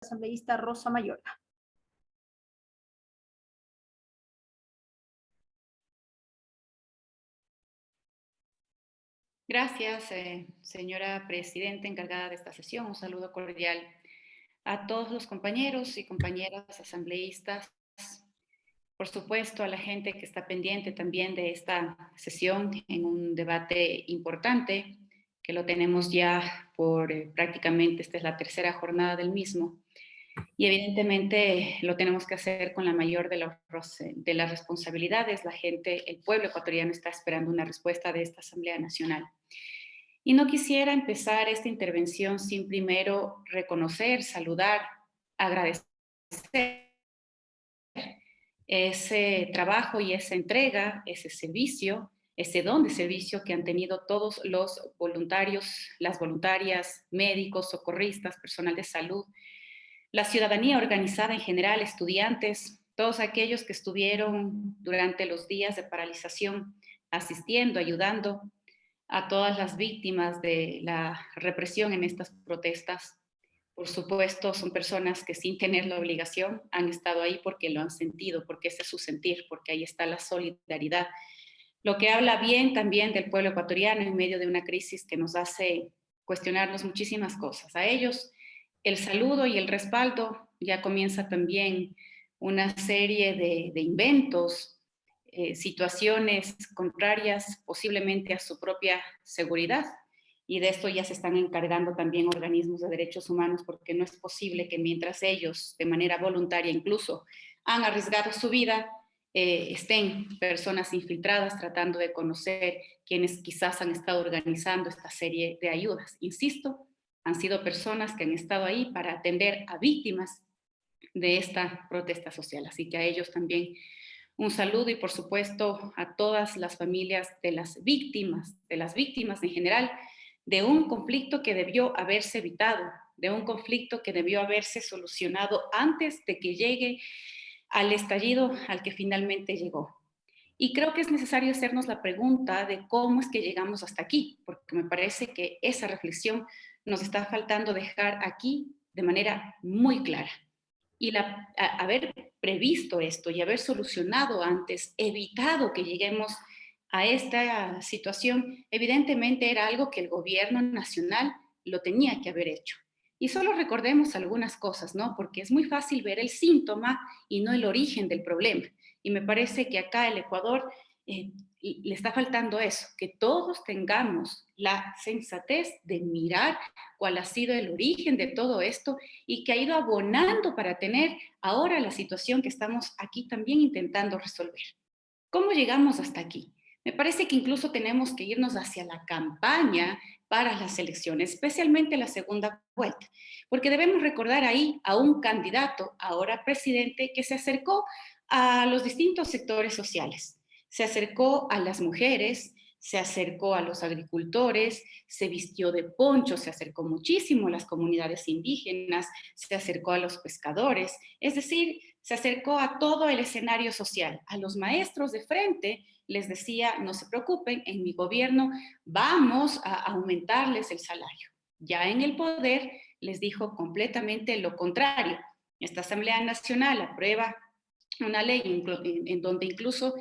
asambleísta Rosa Mayorga. Gracias, señora presidenta encargada de esta sesión. Un saludo cordial a todos los compañeros y compañeras asambleístas, por supuesto a la gente que está pendiente también de esta sesión en un debate importante, que lo tenemos ya por prácticamente, esta es la tercera jornada del mismo, y evidentemente lo tenemos que hacer con la mayor de las responsabilidades. La gente, el pueblo ecuatoriano está esperando una respuesta de esta Asamblea Nacional. Y no quisiera empezar esta intervención sin primero reconocer, saludar, agradecer ese trabajo y esa entrega, ese servicio, ese don de servicio que han tenido todos los voluntarios, las voluntarias, médicos, socorristas, personal de salud, la ciudadanía organizada en general, estudiantes, todos aquellos que estuvieron durante los días de paralización asistiendo, ayudando a todas las víctimas de la represión en estas protestas. Por supuesto, son personas que sin tener la obligación han estado ahí porque lo han sentido, porque ese es su sentir, porque ahí está la solidaridad. Lo que habla bien también del pueblo ecuatoriano en medio de una crisis que nos hace cuestionarnos muchísimas cosas. A ellos el saludo y el respaldo. Ya comienza también una serie de inventos, situaciones contrarias posiblemente a su propia seguridad. Y de esto ya se están encargando también organismos de derechos humanos, porque no es posible que mientras ellos, de manera voluntaria incluso, han arriesgado su vida, estén personas infiltradas tratando de conocer quienes quizás han estado organizando esta serie de ayudas. Insisto, han sido personas que han estado ahí para atender a víctimas de esta protesta social. Así que a ellos también un saludo y por supuesto a todas las familias de las víctimas en general, de un conflicto que debió haberse evitado, de un conflicto que debió haberse solucionado antes de que llegue al estallido al que finalmente llegó. Y creo que es necesario hacernos la pregunta de cómo es que llegamos hasta aquí, porque me parece que esa reflexión nos está faltando dejar aquí de manera muy clara. Y haber previsto esto y haber solucionado antes, evitado que lleguemos a esta situación, evidentemente era algo que el gobierno nacional lo tenía que haber hecho. Y solo recordemos algunas cosas, ¿no? Porque es muy fácil ver el síntoma y no el origen del problema. Y me parece que acá el Ecuador le está faltando eso, que todos tengamos la sensatez de mirar cuál ha sido el origen de todo esto y que ha ido abonando para tener ahora la situación que estamos aquí también intentando resolver. ¿Cómo llegamos hasta aquí? Me parece que incluso tenemos que irnos hacia la campaña para las elecciones, especialmente la segunda vuelta, porque debemos recordar ahí a un candidato, ahora presidente, que se acercó a los distintos sectores sociales, se acercó a las mujeres, se acercó a los agricultores, se vistió de poncho, se acercó muchísimo a las comunidades indígenas, se acercó a los pescadores, es decir, se acercó a todo el escenario social. A los maestros de frente les decía, no se preocupen, en mi gobierno vamos a aumentarles el salario. Ya en el poder les dijo completamente lo contrario. Esta Asamblea Nacional aprueba una ley en donde incluso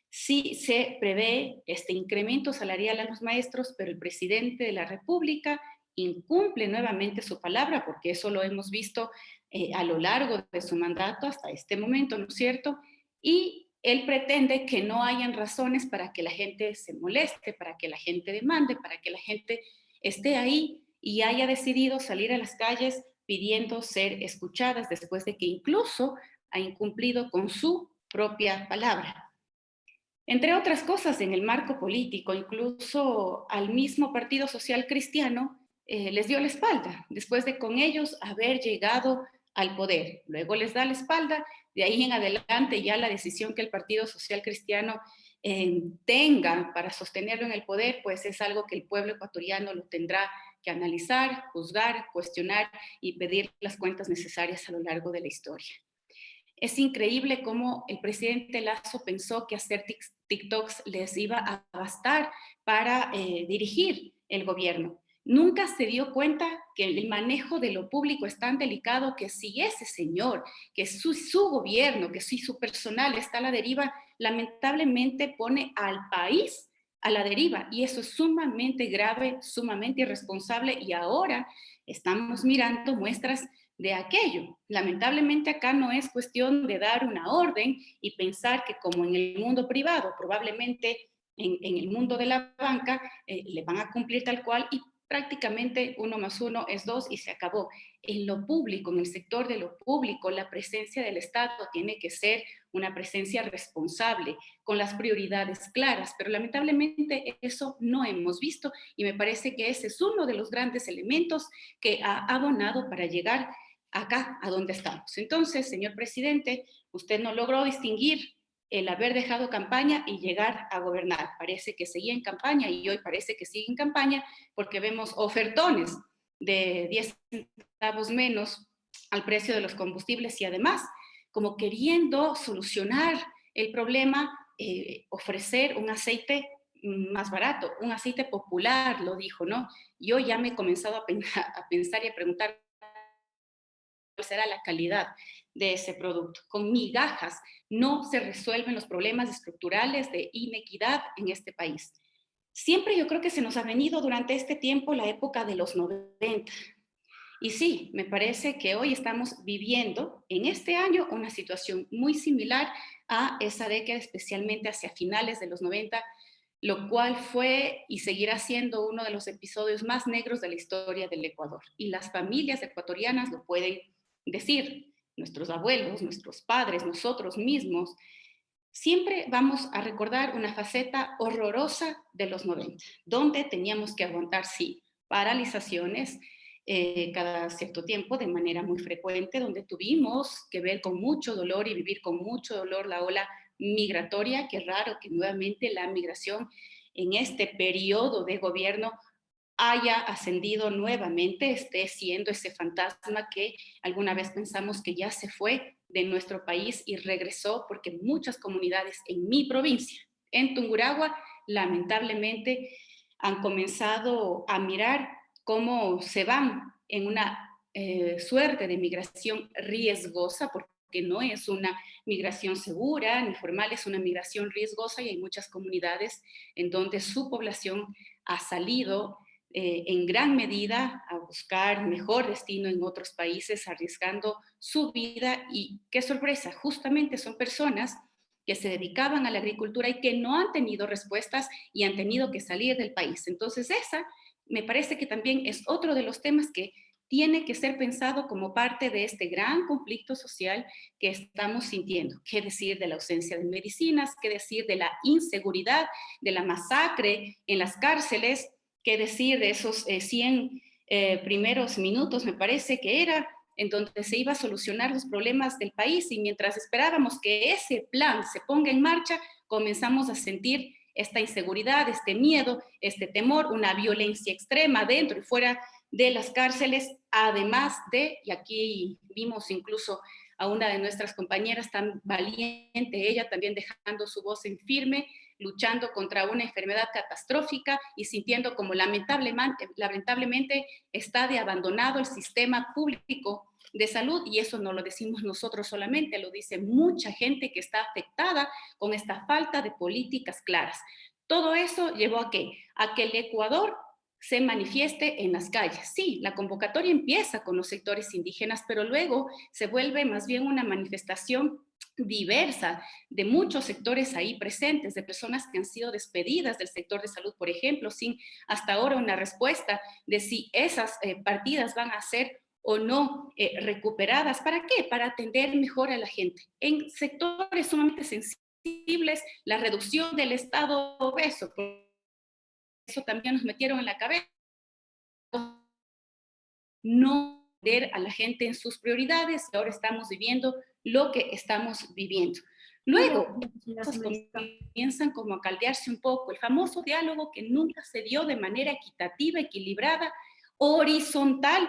sí se prevé este incremento salarial a los maestros, pero el presidente de la República incumple nuevamente su palabra, porque eso lo hemos visto a lo largo de su mandato hasta este momento, ¿no es cierto? Y él pretende que no hayan razones para que la gente se moleste, para que la gente demande, para que la gente esté ahí y haya decidido salir a las calles pidiendo ser escuchadas después de que incluso ha incumplido con su propia palabra. Entre otras cosas, en el marco político, incluso al mismo Partido Social Cristiano les dio la espalda, después de con ellos haber llegado al poder. Luego les da la espalda, de ahí en adelante ya la decisión que el Partido Social Cristiano tenga para sostenerlo en el poder, pues es algo que el pueblo ecuatoriano lo tendrá que analizar, juzgar, cuestionar y pedir las cuentas necesarias a lo largo de la historia. Es increíble cómo el presidente Lazo pensó que hacer TikToks les iba a bastar para dirigir el gobierno. Nunca se dio cuenta que el manejo de lo público es tan delicado que si ese señor, que su gobierno, que si su personal está a la deriva, lamentablemente pone al país a la deriva. Y eso es sumamente grave, sumamente irresponsable. Y ahora estamos mirando muestras de aquello. Lamentablemente acá no es cuestión de dar una orden y pensar que como en el mundo privado, probablemente en el mundo de la banca, le van a cumplir tal cual y prácticamente 1 más 1 es 2 y se acabó. En lo público, en el sector de lo público, la presencia del Estado tiene que ser una presencia responsable, con las prioridades claras, pero lamentablemente eso no hemos visto y me parece que ese es uno de los grandes elementos que ha abonado para llegar acá a donde estamos. Entonces, señor presidente, usted no logró distinguir el haber dejado campaña y llegar a gobernar. Parece que seguía en campaña y hoy parece que sigue en campaña porque vemos ofertones de 10 centavos menos al precio de los combustibles y además, como queriendo solucionar el problema, ofrecer un aceite más barato, un aceite popular, lo dijo, ¿no? Yo ya me he comenzado a pensar y a preguntar cuál será la calidad de ese producto. Con migajas no se resuelven los problemas estructurales de inequidad en este país. Siempre yo creo que se nos ha venido durante este tiempo la época de los 90. Y sí, me parece que hoy estamos viviendo en este año una situación muy similar a esa década, especialmente hacia finales de los 90, lo cual fue y seguirá siendo uno de los episodios más negros de la historia del Ecuador. Y las familias ecuatorianas lo pueden decir, nuestros abuelos, nuestros padres, nosotros mismos, siempre vamos a recordar una faceta horrorosa de los 90, donde teníamos que aguantar, sí, paralizaciones cada cierto tiempo de manera muy frecuente, donde tuvimos que ver con mucho dolor y vivir con mucho dolor la ola migratoria. Qué raro que nuevamente la migración en este periodo de gobierno haya ascendido nuevamente, esté siendo ese fantasma que alguna vez pensamos que ya se fue de nuestro país y regresó, porque muchas comunidades en mi provincia, en Tungurahua, lamentablemente han comenzado a mirar cómo se van en una suerte de migración riesgosa, porque no es una migración segura ni formal, es una migración riesgosa y hay muchas comunidades en donde su población ha salido en gran medida a buscar mejor destino en otros países, arriesgando su vida y qué sorpresa, justamente son personas que se dedicaban a la agricultura y que no han tenido respuestas y han tenido que salir del país. Entonces esa me parece que también es otro de los temas que tiene que ser pensado como parte de este gran conflicto social que estamos sintiendo. ¿Qué decir de la ausencia de medicinas? ¿Qué decir de la inseguridad, de la masacre en las cárceles? ¿Qué decir de esos 100 primeros minutos, me parece que era, en donde se iba a solucionar los problemas del país y mientras esperábamos que ese plan se ponga en marcha, comenzamos a sentir esta inseguridad, este miedo, este temor, una violencia extrema dentro y fuera de las cárceles, además de, y aquí vimos incluso a una de nuestras compañeras tan valiente, ella también dejando su voz en firme, luchando contra una enfermedad catastrófica y sintiendo como lamentablemente está de abandonado el sistema público de salud, y eso no lo decimos nosotros solamente, lo dice mucha gente que está afectada con esta falta de políticas claras. Todo eso llevó a qué? A que el Ecuador se manifieste en las calles. Sí, la convocatoria empieza con los sectores indígenas, pero luego se vuelve más bien una manifestación diversa de muchos sectores ahí presentes, de personas que han sido despedidas del sector de salud, por ejemplo, sin hasta ahora una respuesta de si esas partidas van a ser o no recuperadas. ¿Para qué? Para atender mejor a la gente. En sectores sumamente sensibles, la reducción del estado obeso, por eso también nos metieron en la cabeza no ver a la gente en sus prioridades y ahora estamos viviendo lo que estamos viviendo. Luego, cosas comienzan como a caldearse un poco, el famoso diálogo que nunca se dio de manera equitativa, equilibrada, horizontal,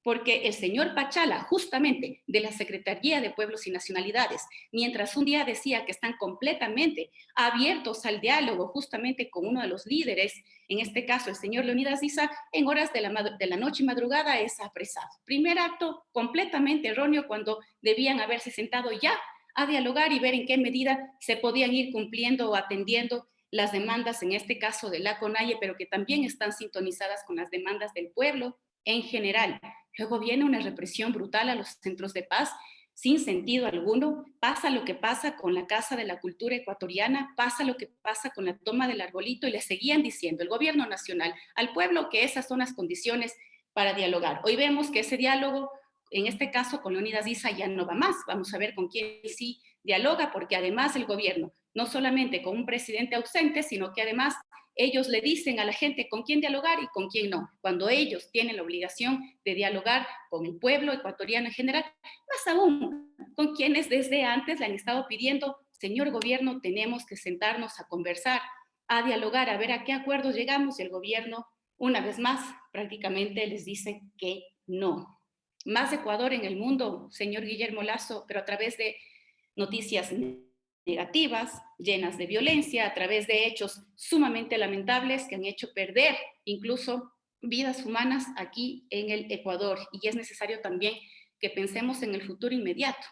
porque el señor Pachala, justamente de la Secretaría de Pueblos y Nacionalidades, mientras un día decía que están completamente abiertos al diálogo justamente con uno de los líderes, en este caso el señor Leonidas Issa, en horas de la noche y madrugada es apresado. Primer acto completamente erróneo cuando debían haberse sentado ya a dialogar y ver en qué medida se podían ir cumpliendo o atendiendo las demandas, en este caso de la CONAIE, pero que también están sintonizadas con las demandas del pueblo en general. Luego viene una represión brutal a los centros de paz sin sentido alguno. Pasa lo que pasa con la Casa de la Cultura Ecuatoriana, pasa lo que pasa con la toma del arbolito y le seguían diciendo el gobierno nacional al pueblo que esas son las condiciones para dialogar. Hoy vemos que ese diálogo, en este caso con Leonidas Issa, ya no va más. Vamos a ver con quién sí dialoga, porque además el gobierno, no solamente con un presidente ausente, sino que además ellos le dicen a la gente con quién dialogar y con quién no, cuando ellos tienen la obligación de dialogar con el pueblo ecuatoriano en general, más aún con quienes desde antes le han estado pidiendo, señor gobierno, tenemos que sentarnos a conversar, a dialogar, a ver a qué acuerdos llegamos, y el gobierno, una vez más, prácticamente les dice que no. Más Ecuador en el mundo, señor Guillermo Lazo, pero a través de noticias negativas, llenas de violencia, a través de hechos sumamente lamentables que han hecho perder incluso vidas humanas aquí en el Ecuador. Y es necesario también que pensemos en el futuro inmediato.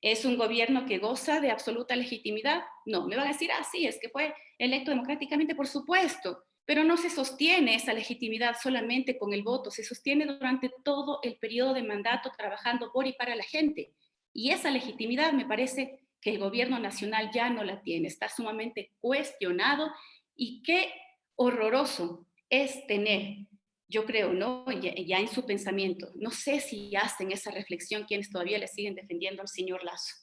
¿Es un gobierno que goza de absoluta legitimidad? No, me van a decir, ah, sí, es que fue electo democráticamente, por supuesto, pero no se sostiene esa legitimidad solamente con el voto, se sostiene durante todo el periodo de mandato trabajando por y para la gente. Y esa legitimidad me parece que el gobierno nacional ya no la tiene, está sumamente cuestionado, y qué horroroso es tener, yo creo, ¿no? Ya en su pensamiento, no sé si hacen esa reflexión quienes todavía le siguen defendiendo al señor Lazo.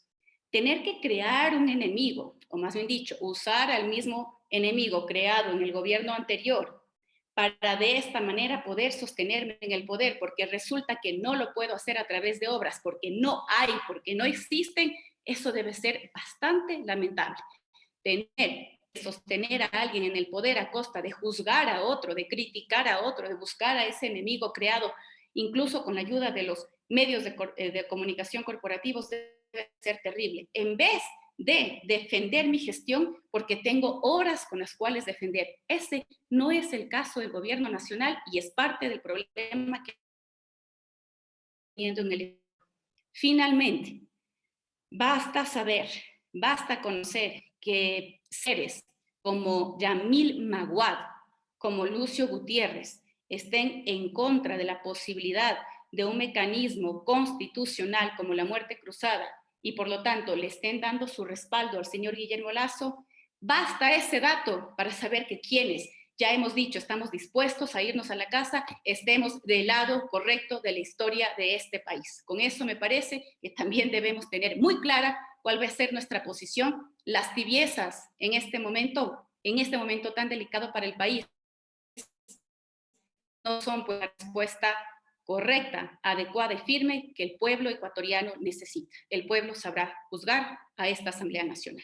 Tener que crear un enemigo, o más bien dicho, usar al mismo enemigo creado en el gobierno anterior para de esta manera poder sostenerme en el poder, porque resulta que no lo puedo hacer a través de obras, porque no hay, porque no existen, eso debe ser bastante lamentable. Tener que sostener a alguien en el poder a costa de juzgar a otro, de criticar a otro, de buscar a ese enemigo creado, incluso con la ayuda de los medios de comunicación corporativos, debe ser terrible. En vez de defender mi gestión, porque tengo horas con las cuales defender. Ese no es el caso del gobierno nacional y es parte del problema que en el... Finalmente, basta saber, basta conocer que seres como Yamil Maguad, como Lucio Gutiérrez, estén en contra de la posibilidad de un mecanismo constitucional como la muerte cruzada y por lo tanto le estén dando su respaldo al señor Guillermo Lazo, basta ese dato para saber que quienes ya hemos dicho estamos dispuestos a irnos a la casa, estemos del lado correcto de la historia de este país. Con eso me parece que también debemos tener muy clara cuál va a ser nuestra posición. Las tibiezas en este momento tan delicado para el país, no son pues la respuesta correcta, adecuada y firme que el pueblo ecuatoriano necesita. El pueblo sabrá juzgar a esta Asamblea Nacional.